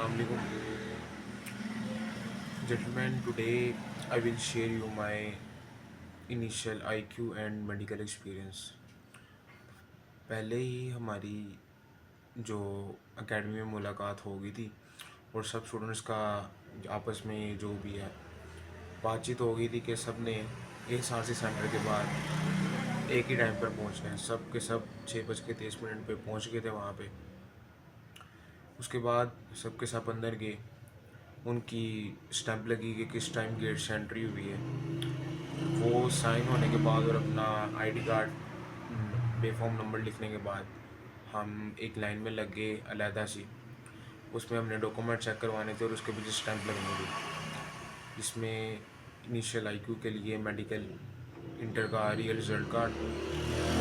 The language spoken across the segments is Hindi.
Assalamu alaikum. Gentlemen, today I will share you my initial IQ and medical experience. पहले ही हमारी जो एकेडमी में मुलाकात हो गई थी और सब स्टूडेंट्स का आपस में जो भी है बातचीत हो गई थी कि सब ने एसआरसी सेंटर के बाद एक ही टाइम पर पहुंचना है। सब के सब 6:30 पे पहुंच गए थे वहाँ पे। उसके बाद सब के सब अंदर गए, उनकी स्टैंप लगी कि किस टाइम गेट से एंट्री हुई है। वो साइन होने के बाद और अपना आईडी कार्ड बेफॉर्म नंबर लिखने के बाद हम एक लाइन में लग गए अलहदा सी। उसमें हमने डॉक्यूमेंट चेक करवाने थे और उसके पीछे स्टैंप लगनी थी, जिसमें इनिशियल आईक्यू के लिए मेडिकल, इंटर का रियल रिजल्ट कार्ड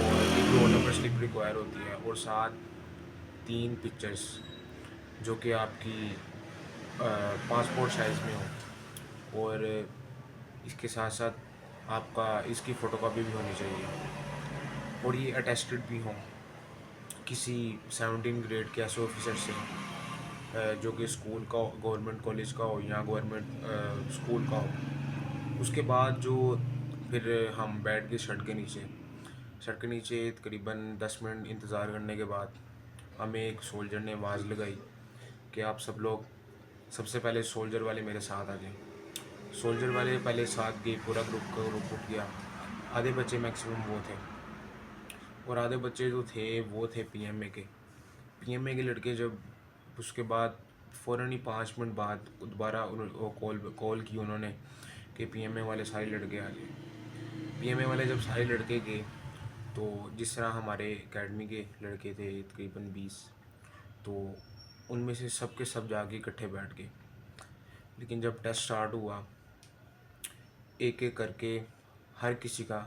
और एक रोल नंबर स्लिप रिक्वायर होती है और साथ 3 पिक्चर्स जो कि आपकी पासपोर्ट साइज़ में हो, और इसके साथ साथ आपका इसकी फ़ोटोकॉपी भी होनी चाहिए और ये अटेस्टेड भी हो किसी 17 ग्रेड के ऐसे ऑफिसर से जो कि स्कूल का, गवर्नमेंट कॉलेज का हो या गवर्नमेंट स्कूल का हो। उसके बाद जो फिर हम बैठ गए शर्ट के नीचे तकरीबन 10 मिनट इंतज़ार करने के बाद हमें एक सोल्जर ने आवाज़ लगाई कि आप सब लोग, सबसे पहले सोल्जर वाले मेरे साथ आ जाएं। सोल्जर वाले पहले साथ गए, पूरा ग्रुप उठ गया। आधे बच्चे मैक्सिमम वो थे और आधे बच्चे जो थे वो थे पीएमए के लड़के। जब उसके बाद फ़ौरन ही 5 मिनट बाद दोबारा कॉल की उन्होंने कि पीएमए वाले सारे लड़के आ गए। पीएमए वाले जब सारे लड़के गए तो जिस तरह हमारे एकेडमी के लड़के थे तकरीबन 20, तो उनमें से सब के सब जाके इकट्ठे बैठ गए। लेकिन जब टेस्ट स्टार्ट हुआ, एक एक करके हर किसी का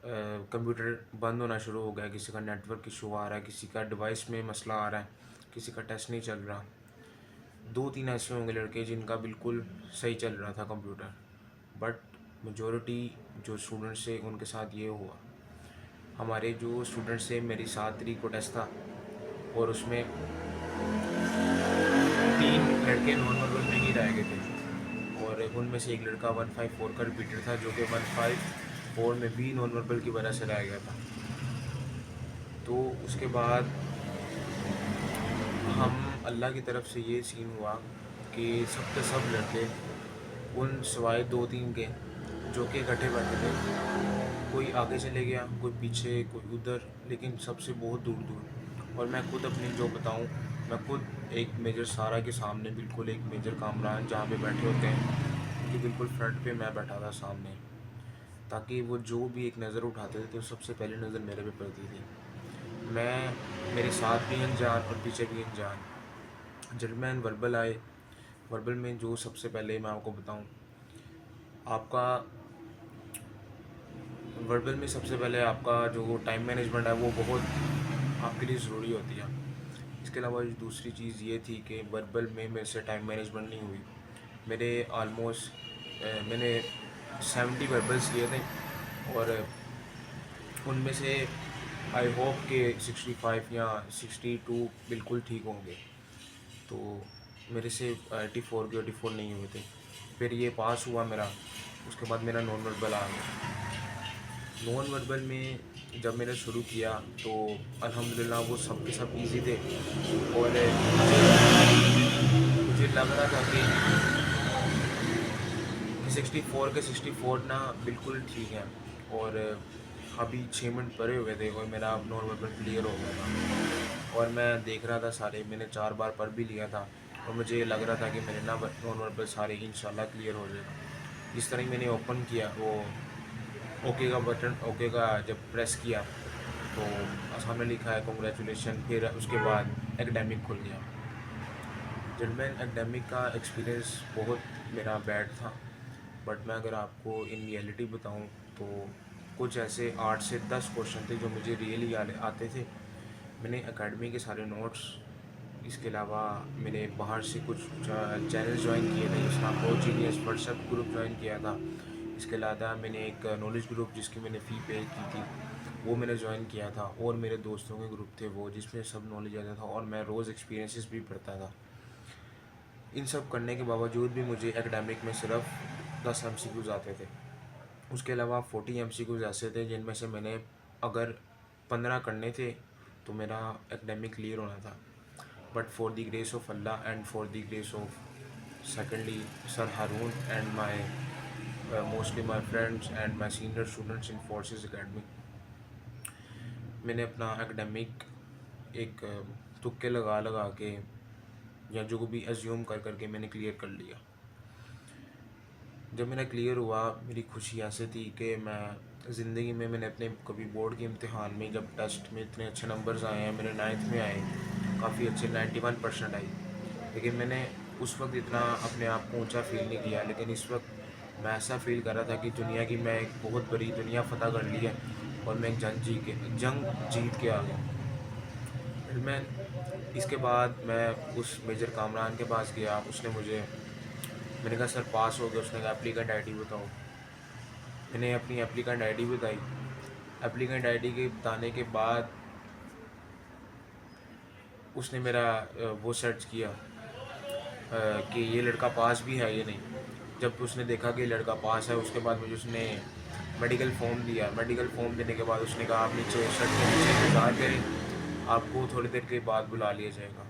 कंप्यूटर बंद होना शुरू हो गया। किसी का नेटवर्क इशू आ रहा है, किसी का डिवाइस में मसला आ रहा है, किसी का टेस्ट नहीं चल रहा। 2-3 ऐसे होंगे लड़के जिनका बिल्कुल सही चल रहा था कंप्यूटर, बट मेजॉरिटी जो स्टूडेंट्स थे उनके साथ ये हुआ। हमारे जो स्टूडेंट्स थे, मेरी 7 तारीख को टेस्ट था और उसमें 3 लड़के नॉन वर्बल में ही रह गए थे और उनमें से एक लड़का 154 का रिपीटर था जो कि 154 में भी नॉन वर्बल की वजह से रह गया था। तो उसके बाद हम अल्लाह की तरफ से ये सीन हुआ कि सब के सब लड़के उन सिवाय 2-3 के जो कि इकट्ठे बैठे थे, कोई आगे चले गया, कोई पीछे, कोई उधर, लेकिन सबसे बहुत दूर दूर। और मैं खुद अपनी जो बताऊं, मैं खुद एक मेजर सारा के सामने, बिल्कुल एक मेजर कामरान जहाँ पे बैठे होते हैं उनके बिल्कुल फ्रंट पे मैं बैठा था सामने, ताकि वो जो भी एक नज़र उठाते थे तो सबसे पहले नज़र मेरे पे पड़ती थी। मेरे साथ भी अनजान और पीछे भी अनजान। जब मैं वर्बल आए, वर्बल में जो सबसे पहले मैं आपको बताऊं, आपका वर्बल में सबसे पहले आपका जो टाइम मैनेजमेंट है वो बहुत आपके लिए ज़रूरी होती है। इसके अलावा दूसरी चीज़ ये थी कि वर्बल में मेरे से टाइम मैनेजमेंट नहीं हुई। मेरे ऑलमोस्ट मैंने 70 वर्बल्स लिए थे और उनमें से आई होप के 65 या 62 बिल्कुल ठीक होंगे। तो मेरे से 84 नहीं हुए थे। फिर ये पास हुआ मेरा। उसके बाद मेरा नॉन वर्बल आ गया। नॉन वर्बल में जब मैंने शुरू किया तो अल्हम्दुलिल्लाह वो सब के सब इजी थे और मुझे लग रहा था कि 64 ना बिल्कुल ठीक है। और अभी 6 मिनट पड़े हुए थे और मेरा अब नॉन वर्बल क्लियर हो गया था और मैं देख रहा था सारे, मैंने 4 बार पढ़ भी लिया था और मुझे लग रहा था कि मेरे ना नॉन वर्बल सारे इंशाल्लाह क्लियर हो जाएगा। जिस तरह ही मैंने ओपन किया, वो ओके का बटन, ओके का जब प्रेस किया तो सामने लिखा है कॉन्ग्रेचुलेशन। फिर उसके बाद एकेडमिक खुल गया। जनरल एकेडमिक का एक्सपीरियंस बहुत मेरा बैड था, बट मैं अगर आपको इन रियलिटी बताऊं तो कुछ ऐसे 8 से 10 क्वेश्चन थे जो मुझे रियली आते थे। मैंने एकेडमी के सारे नोट्स, इसके अलावा मैंने बाहर से कुछ चैनल ज्वाइन किए थे, जिसका बहुत जीनियस व्हाट्सएप ग्रुप ज्वाइन किया था। इसके अलावा मैंने एक नॉलेज ग्रुप जिसकी मैंने फ़ी पे की थी वो मैंने ज्वाइन किया था, और मेरे दोस्तों के ग्रुप थे वो जिसमें सब नॉलेज आता था और मैं रोज़ एक्सपीरियंसेस भी पढ़ता था। इन सब करने के बावजूद भी मुझे एकेडमिक में सिर्फ 10 एमसीक्यूज़ आते थे। उसके अलावा 40 एमसीक्यूज़ ऐसे थे जिनमें से मैंने अगर 15 करने थे तो मेरा एकेडमिक क्लियर होना था। But for the grace of Allah and for the grace of secondly sir Haroon and my mostly my friends and my senior students in forces academy, मैंने अपना एकेडमिक एक तुक्के लगा लगा के या जो भी एज्यूम कर करके मैंने क्लियर कर लिया। जब मेरा क्लियर हुआ मेरी खुशी ऐसे थी कि मैं ज़िंदगी में मैंने अपने कभी बोर्ड के इम्तिहान में जब टेस्ट में इतने अच्छे नंबर्स आए हैं, मेरे 9th में आए, काफ़ी अच्छे 91% आई, लेकिन मैंने उस वक्त इतना अपने आप को ऊंचा फील नहीं किया। लेकिन इस वक्त मैं ऐसा फील कर रहा था कि दुनिया की मैं एक बहुत बड़ी दुनिया फ़तह कर ली है और मैं एक जंग जीत के आ गया। फिर मैं इसके बाद मैं उस मेजर कामरान के पास गया, उसने मुझे, मैंने कहा सर पास हो गया। उसने कहा एप्लीकेंट आईडी बताओ। मैंने अपनी एप्लीकेंट आईडी बताई। एप्लीकेंट आईडी के बताने के बाद उसने मेरा वो सर्च किया कि ये लड़का पास भी है या नहीं। जब उसने देखा कि लड़का पास है, उसके बाद मुझे उसने मेडिकल फॉर्म दिया। मेडिकल फॉर्म देने के बाद उसने कहा आप नीचे शर्ट के नीचे इंतज़ार करें, आपको थोड़ी देर के बाद बुला लिया जाएगा।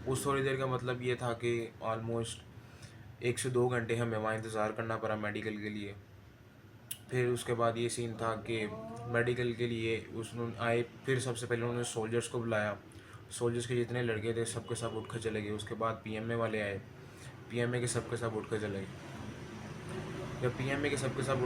उस थोड़ी देर का मतलब ये था कि ऑलमोस्ट 1 से 2 घंटे हमें वहाँ इंतज़ार करना पड़ा मेडिकल के लिए। फिर उसके बाद ये सीन था कि मेडिकल के लिए उसने आए, फिर सबसे पहले उन्होंने सोल्जर्स को बुलाया। सोल्जर्स के जितने लड़के थे सबके सब उठ कर चले गए। उसके बाद पीएमए वाले आए, पीएमए के सबके सब उठ कर चले गए। जब पीएमए के सबके सब